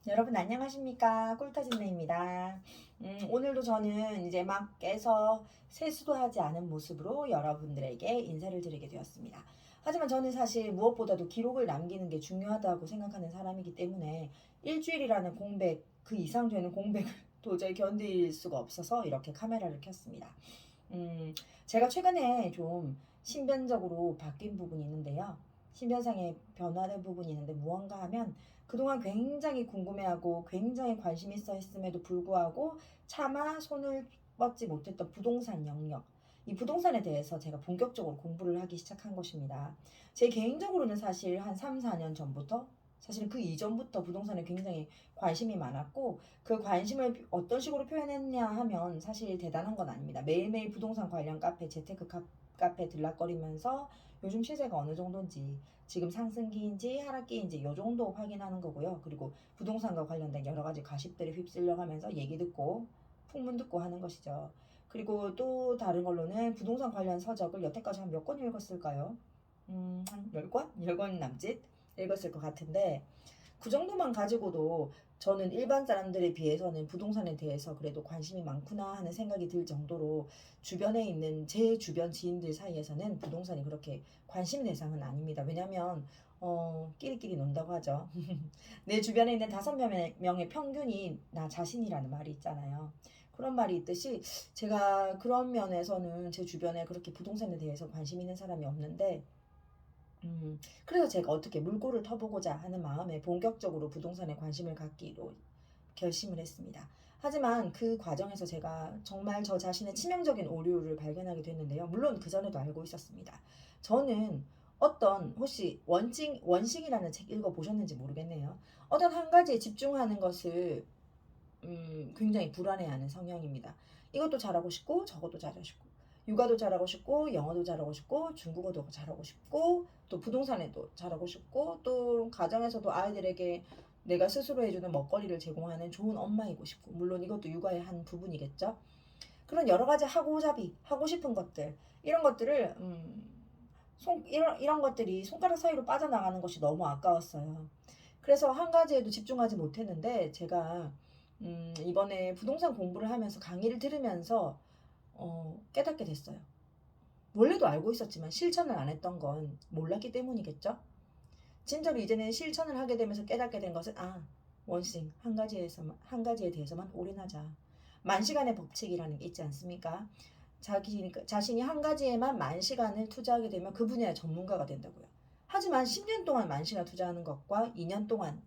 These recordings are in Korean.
여러분 안녕하십니까? 꿀터진네입니다. 오늘도 저는 이제 막 깨서 세수도 하지 않은 모습으로 여러분들에게 인사를 드리게 되었습니다. 하지만 저는 사실 무엇보다도 기록을 남기는 게 중요하다고 생각하는 사람이기 때문에 일주일이라는 공백, 그 이상 되는 공백을 도저히 견딜 수가 없어서 이렇게 카메라를 켰습니다. 제가 최근에 좀 신변적으로 바뀐 부분이 있는데요. 신변상에 변화된 부분이 있는데 무언가 하면 그동안 굉장히 궁금해하고 굉장히 관심 있어 했음에도 불구하고 차마 손을 뻗지 못했던 부동산 영역. 이 부동산에 대해서 제가 본격적으로 공부를 하기 시작한 것입니다. 제 개인적으로는 사실 한 3, 4년 전부터 사실 그 이전부터 부동산에 굉장히 관심이 많았고 그 관심을 어떤 식으로 표현했냐 하면 사실 대단한 건 아닙니다. 매일매일 부동산 관련 카페, 재테크 카페 들락거리면서 요즘 시세가 어느 정도인지, 지금 상승기인지 하락기인지 요 정도 확인하는 거고요. 그리고 부동산과 관련된 여러 가지 가십들에 휩쓸려 가면서 얘기 듣고 풍문 듣고 하는 것이죠. 그리고 또 다른 걸로는 부동산 관련 서적을 여태까지 한 몇 권 읽었을까요? 한 10권? 10권 남짓 읽었을 것 같은데 그 정도만 가지고도 저는 일반 사람들에 비해서는 부동산에 대해서 그래도 관심이 많구나 하는 생각이 들 정도로 주변에 있는 제 주변 지인들 사이에서는 부동산이 그렇게 관심 대상은 아닙니다. 왜냐면 끼리끼리 논다고 하죠. 내 주변에 있는 5명의 평균이 나 자신이라는 말이 있잖아요. 그런 말이 있듯이 제가 그런 면에서는 제 주변에 그렇게 부동산에 대해서 관심 있는 사람이 없는데 그래서 제가 어떻게 물꼬를 터보고자 하는 마음에 본격적으로 부동산에 관심을 갖기로 결심을 했습니다. 하지만 그 과정에서 제가 정말 저 자신의 치명적인 오류를 발견하게 됐는데요. 물론 그전에도 알고 있었습니다. 저는 어떤 혹시 원칙이라는 책 읽어보셨는지 모르겠네요. 어떤 한 가지에 집중하는 것을 굉장히 불안해하는 성향입니다. 이것도 잘하고 싶고 저것도 잘하고 싶고 육아도 잘하고 싶고 영어도 잘하고 싶고 중국어도 잘하고 싶고 또 부동산에도 잘하고 싶고 또 가정에서도 아이들에게 내가 스스로 해주는 먹거리를 제공하는 좋은 엄마이고 싶고 물론 이것도 육아의 한 부분이겠죠. 그런 여러 가지 하고자비 하고 싶은 것들 이런 것들을 이런 것들이 손가락 사이로 빠져나가는 것이 너무 아까웠어요. 그래서 한 가지에도 집중하지 못했는데 제가 이번에 부동산 공부를 하면서 강의를 들으면서 깨닫게 됐어요. 원래도 알고 있었지만 실천을 안 했던 건 몰랐기 때문이겠죠? 진짜로 이제는 실천을 하게 되면서 깨닫게 된 것은 원싱 한 가지에 대해서만 올인하자. 만시간의 법칙이라는 게 있지 않습니까? 자신이 한 가지에만 만 시간을 투자하게 되면 그 분야의 전문가가 된다고요. 하지만 10년 동안 만 시간 투자하는 것과 2년 동안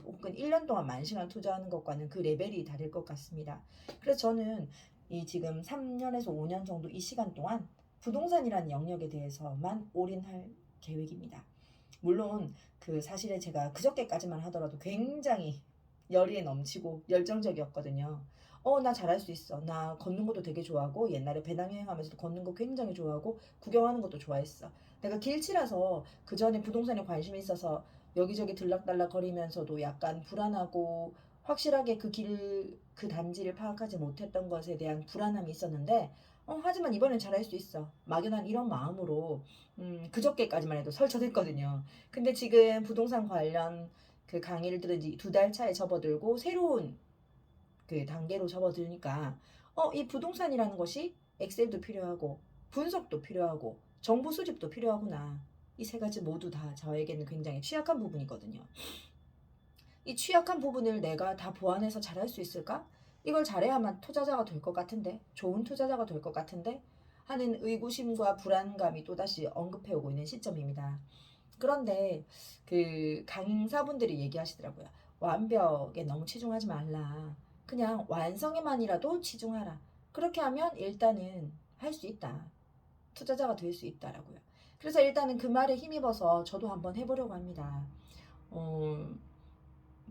혹은 1년 동안 만 시간 투자하는 것과는 그 레벨이 다를 것 같습니다. 그래서 저는 이 지금 3년에서 5년 정도 이 시간 동안 부동산이라는 영역에 대해서만 올인할 계획입니다. 물론 그 사실은 제가 그저께까지만 하더라도 굉장히 열의에 넘치고 열정적이었거든요. 나 잘할 수 있어. 나 걷는 것도 되게 좋아하고 옛날에 배낭여행하면서도 걷는 거 굉장히 좋아하고 구경하는 것도 좋아했어. 내가 길치라서 그 전에 부동산에 관심이 있어서 여기저기 들락달락 거리면서도 약간 불안하고 확실하게 그 단지를 파악하지 못했던 것에 대한 불안함이 있었는데 하지만 이번엔 잘할 수 있어. 막연한 이런 마음으로 그저께까지만 해도 설쳐댔거든요. 근데 지금 부동산 관련 그 강의를 들은 지 2달 차에 접어들고 새로운 그 단계로 접어드니까 이 부동산이라는 것이 엑셀도 필요하고 분석도 필요하고 정보 수집도 필요하구나. 이 세 가지 모두 다 저에게는 굉장히 취약한 부분이거든요. 이 취약한 부분을 내가 다 보완해서 잘할 수 있을까? 이걸 잘해야만 투자자가 될 것 같은데, 좋은 투자자가 될 것 같은데 하는 의구심과 불안감이 또다시 언급해오고 있는 시점입니다. 그런데 그 강사분들이 얘기하시더라고요. 완벽에 너무 치중하지 말라. 그냥 완성에만이라도 치중하라. 그렇게 하면 일단은 할 수 있다. 투자자가 될 수 있다라고요. 그래서 일단은 그 말에 힘입어서 저도 한번 해보려고 합니다. 어,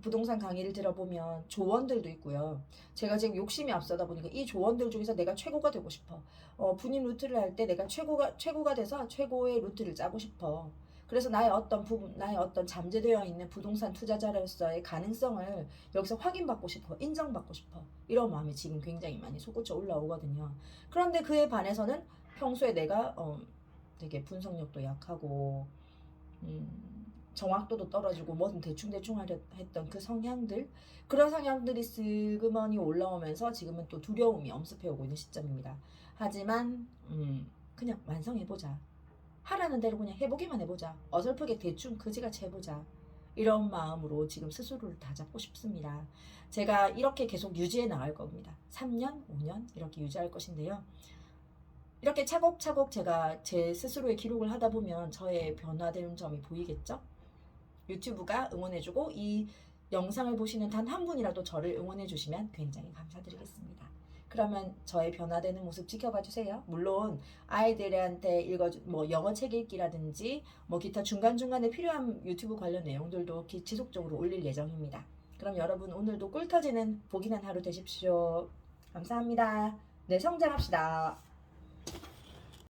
부동산 강의를 들어보면 조언들도 있고요. 제가 지금 욕심이 앞서다 보니까 이 조언들 중에서 내가 최고가 되고 싶어. 분임 루트를 할 때 내가 최고가 돼서 최고의 루트를 짜고 싶어. 그래서 나의 어떤 부분, 나의 어떤 잠재되어 있는 부동산 투자자로서의 가능성을 여기서 확인받고 싶어. 인정받고 싶어. 이런 마음이 지금 굉장히 많이 솟구쳐 올라오거든요. 그런데 그에 반해서는 평소에 내가 되게 분석력도 약하고, 음, 정확도도 떨어지고 뭐든 대충대충 하려 했던 그 성향들, 그런 성향들이 슬그머니 올라오면서 지금은 또 두려움이 엄습해 오고 있는 시점입니다. 하지만 그냥 완성해보자. 하라는 대로 그냥 해보기만 해보자. 어설프게 대충 그지같이 해보자. 이런 마음으로 지금 스스로를 다잡고 싶습니다. 제가 이렇게 계속 유지해 나갈 겁니다. 3년, 5년 이렇게 유지할 것인데요. 이렇게 차곡차곡 제가 제 스스로의 기록을 하다 보면 저의 변화되는 점이 보이겠죠? 유튜브가 응원해주고 이 영상을 보시는 단 한 분이라도 저를 응원해주시면 굉장히 감사드리겠습니다. 그러면 저의 변화되는 모습 지켜봐 주세요. 물론 아이들한테 뭐 영어 책 읽기라든지 뭐 기타 중간중간에 필요한 유튜브 관련 내용들도 지속적으로 올릴 예정입니다. 그럼 여러분 오늘도 꿀 터지는 복이 난 하루 되십시오. 감사합니다. 네, 성장합시다.